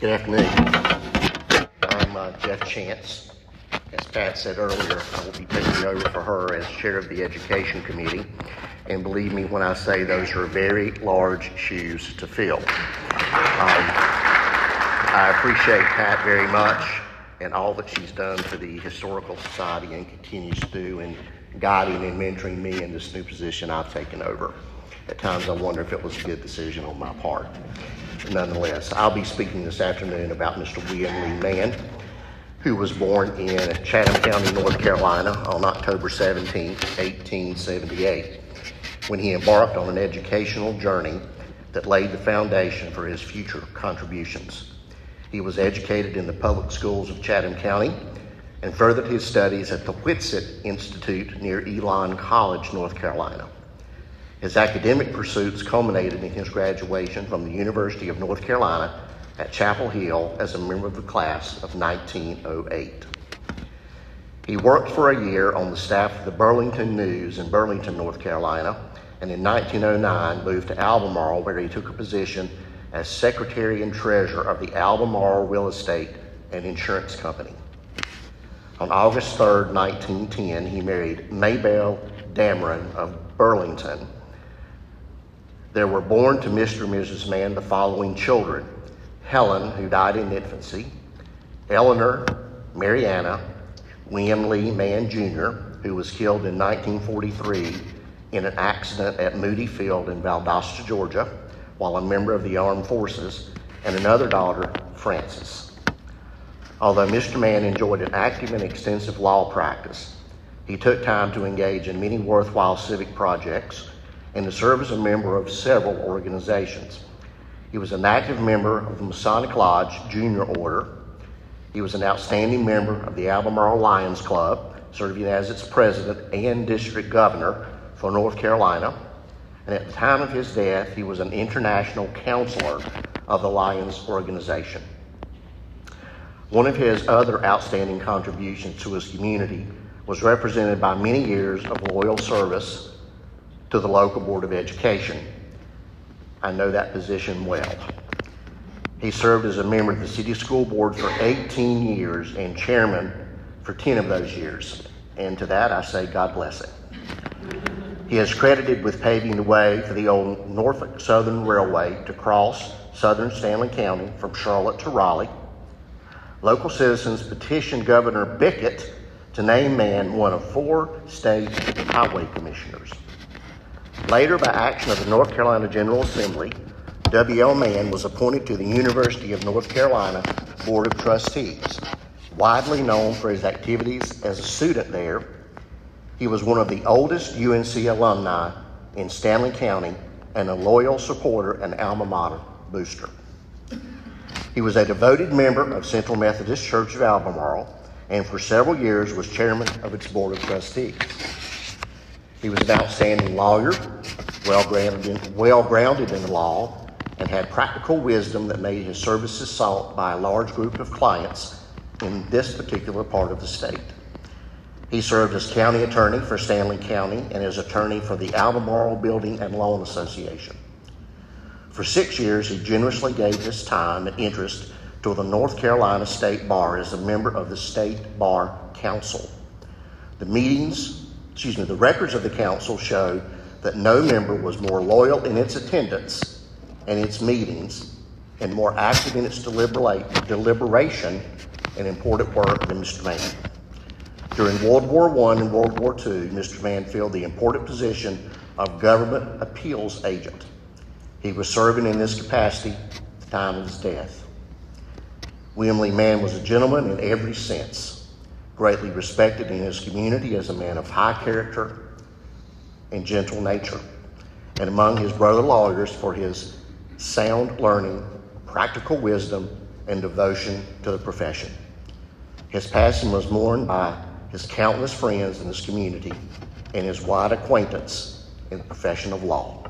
Good afternoon. I'm Jeff Chance. As Pat said earlier, I will be taking over for her as chair of the Education Committee. And believe me when I say those are very large shoes to fill. I appreciate Pat very much and all that she's done for the Historical Society and continues to do in guiding and mentoring me in this new position I've taken over. At times I wonder if it was a good decision on my part. Nonetheless, I'll be speaking this afternoon about Mr. William Lee Mann, who was born in Chatham County, North Carolina on October 17, 1878, when he embarked on an educational journey that laid the foundation for his future contributions. He was educated in the public schools of Chatham County and furthered his studies at the Whitsitt Institute near Elon College, North Carolina. His academic pursuits culminated in his graduation from the University of North Carolina at Chapel Hill as a member of the class of 1908. He worked for a year on the staff of the Burlington News in Burlington, North Carolina, and in 1909 moved to Albemarle, where he took a position as secretary and treasurer of the Albemarle Real Estate and Insurance Company. On August 3, 1910, he married Maybelle Dameron of Burlington. There were born to Mr. and Mrs. Mann the following children: Helen, who died in infancy; Eleanor, Mariana, William Lee Mann Jr., who was killed in 1943 in an accident at Moody Field in Valdosta, Georgia, while a member of the armed forces, and another daughter, Frances. Although Mr. Mann enjoyed an active and extensive law practice, he took time to engage in many worthwhile civic projects and to serve as a member of several organizations. He was an active member of the Masonic Lodge Junior Order. He was an outstanding member of the Albemarle Lions Club, serving as its president and district governor for North Carolina. And at the time of his death, he was an international counselor of the Lions organization. One of his other outstanding contributions to his community was represented by many years of loyal service to the local Board of Education. I know that position well. He served as a member of the City School Board for 18 years and chairman for 10 of those years. And to that I say, God bless it. He is credited with paving the way for the old Norfolk Southern Railway to cross southern Stanley County from Charlotte to Raleigh. Local citizens petitioned Governor Bickett to name Mann one of 4 state highway commissioners. Later, by action of the North Carolina General Assembly, W.L. Mann was appointed to the University of North Carolina Board of Trustees. Widely known for his activities as a student there, he was one of the oldest UNC alumni in Stanley County and a loyal supporter and alma mater booster. He was a devoted member of Central Methodist Church of Albemarle and for several years was chairman of its Board of Trustees. He was an outstanding lawyer, well-grounded in the law, and had practical wisdom that made his services sought by a large group of clients in this particular part of the state. He served as county attorney for Stanley County and as attorney for the Albemarle Building and Loan Association. For 6 years, he generously gave his time and interest to the North Carolina State Bar as a member of the State Bar Council. The records of the council show that no member was more loyal in its attendance and its meetings and more active in its deliberation and important work than Mr. Mann. During World War I and World War II, Mr. Mann filled the important position of government appeals agent. He was serving in this capacity at the time of his death. William Lee Mann was a gentleman in every sense, greatly respected in his community as a man of high character and gentle nature, and among his brother lawyers for his sound learning, practical wisdom, and devotion to the profession. His passing was mourned by his countless friends in his community and his wide acquaintance in the profession of law.